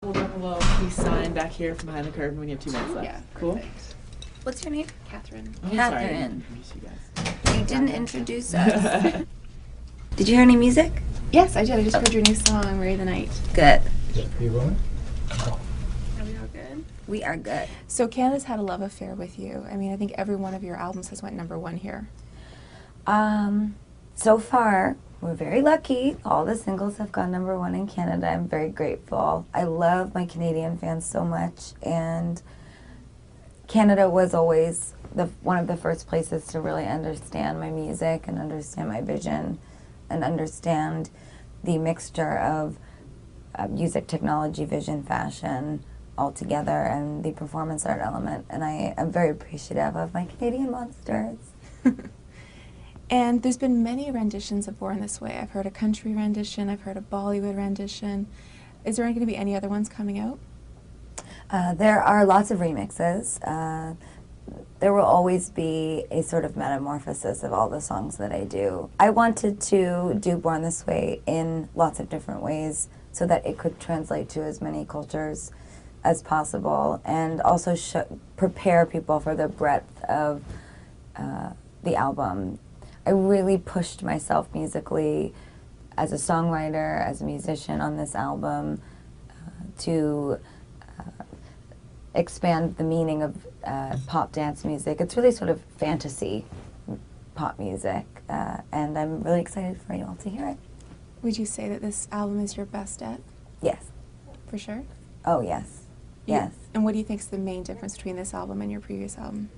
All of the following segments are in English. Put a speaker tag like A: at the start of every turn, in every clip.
A: Hello, please sign back here from behind the curtain when you have 2 minutes left.
B: Yeah,
A: Cool?
B: perfect.
C: What's your name?
B: Catherine.
A: Oh,
C: Catherine.
A: sorry, I didn't introduce you guys.
C: You didn't introduce us. Did you hear any music?
B: Yes, I did. I just heard your new song, Ray the Night.
C: Good.
D: Is it pre-rolling?
B: Are we all good?
C: We are good.
B: So Canada's had a love affair with you. I mean, I think every one of your albums has went #1 here.
C: So far, we're very lucky. All the singles have gone #1 in Canada. I'm very grateful. I love my Canadian fans so much, and Canada was always one of the first places to really understand my music and understand my vision and understand the mixture of music, technology, vision, fashion all together, and the performance art element. And I am very appreciative of my Canadian monsters.
B: And there's been many renditions of Born This Way. I've heard a country rendition. I've heard a Bollywood rendition. Is there going to be any other ones coming out?
C: There are lots of remixes. There will always be a sort of metamorphosis of all the songs that I do. I wanted to do Born This Way in lots of different ways so that it could translate to as many cultures as possible, and also prepare people for the breadth of the album. I really pushed myself musically as a songwriter, as a musician on this album to expand the meaning of pop dance music. It's really sort of fantasy pop music, and I'm really excited for you all to hear it.
B: Would you say that this album is your best yet?
C: Yes.
B: For sure?
C: Oh, yes. Yes.
B: And what do you think is the main difference between this album and your previous album?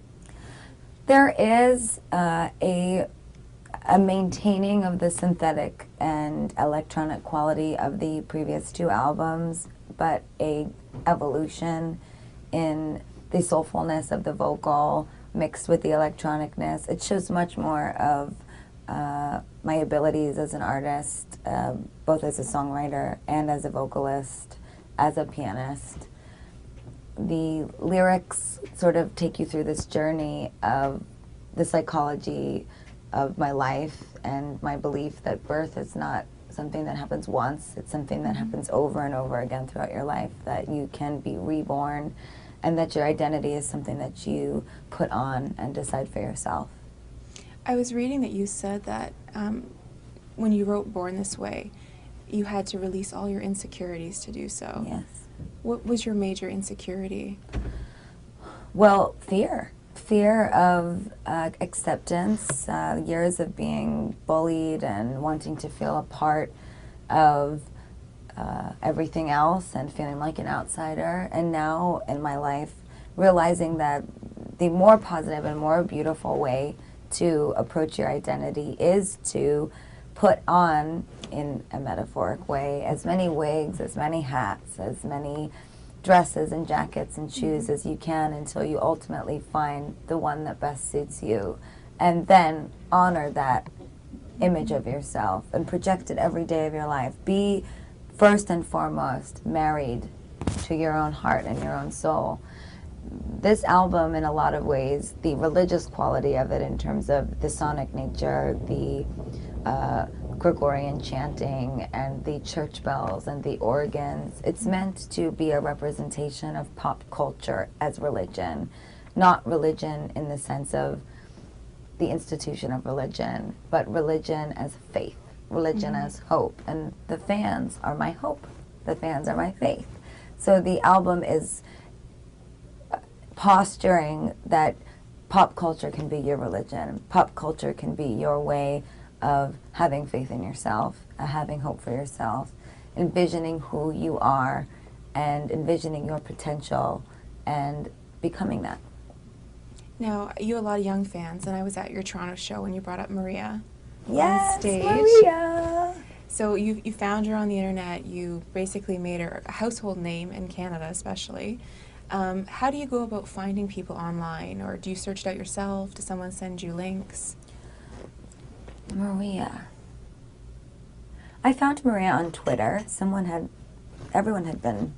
C: There is a maintaining of the synthetic and electronic quality of the previous 2 albums, but a evolution in the soulfulness of the vocal mixed with the electronicness. It shows much more of my abilities as an artist, both as a songwriter and as a vocalist, as a pianist. The lyrics sort of take you through this journey of the psychology of my life and my belief that birth is not something that happens once, it's something that happens over and over again throughout your life, that you can be reborn, and that your identity is something that you put on and decide for yourself.
B: I was reading that you said that when you wrote Born This Way, you had to release all your insecurities to do so.
C: Yes.
B: What was your major insecurity?
C: Well, fear. Fear of acceptance, years of being bullied and wanting to feel a part of everything else and feeling like an outsider. And now in my life, realizing that the more positive and more beautiful way to approach your identity is to put on, in a metaphoric way, as many wigs, as many hats, as many dresses and jackets and shoes as you can until you ultimately find the one that best suits you, and then honor that image of yourself and project it every day of your life. Be first and foremost married to your own heart and your own soul. This album, in a lot of ways, the religious quality of it in terms of the sonic nature, the Gregorian chanting and the church bells and the organs, it's meant to be a representation of pop culture as religion, not religion in the sense of the institution of religion, but religion as faith, religion as hope. And the fans are my hope. The fans are my faith. So the album is posturing that pop culture can be your religion. Pop culture can be your way of having faith in yourself, having hope for yourself, envisioning who you are and envisioning your potential and becoming that.
B: Now, you have a lot of young fans, and I was at your Toronto show when you brought up Maria
C: Yes,
B: on stage.
C: Maria!
B: So you found her on the internet. You basically made her a household name in Canada, especially. How do you go about finding people online, or do you search it out yourself? Does someone send you links?
C: Maria. I found Maria on Twitter. Everyone had been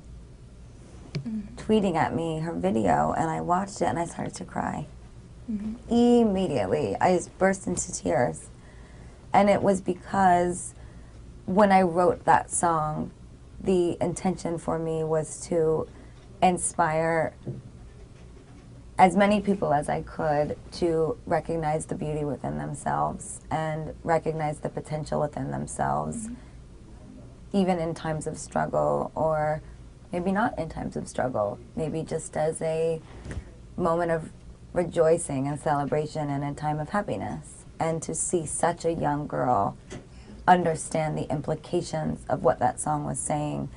C: tweeting at me her video, and I watched it and I started to cry. Immediately. I just burst into tears. And it was because when I wrote that song, the intention for me was to inspire as many people as I could to recognize the beauty within themselves and recognize the potential within themselves, even in times of struggle, or maybe not in times of struggle, maybe just as a moment of rejoicing and celebration and a time of happiness. And to see such a young girl understand the implications of what that song was saying,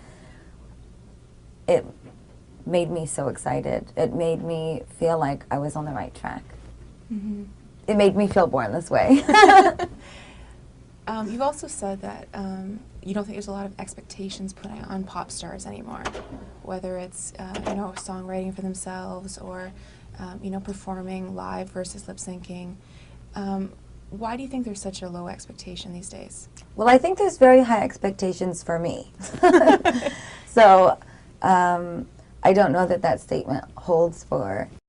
C: it made me so excited. It made me feel like I was on the right track. It made me feel born this way.
B: You've also said that you don't think there's a lot of expectations put on pop stars anymore, whether it's you know, songwriting for themselves or you know, performing live versus lip syncing. Why do you think there's such a low expectation these days?
C: Well, I think there's very high expectations for me. So I don't know that that statement holds for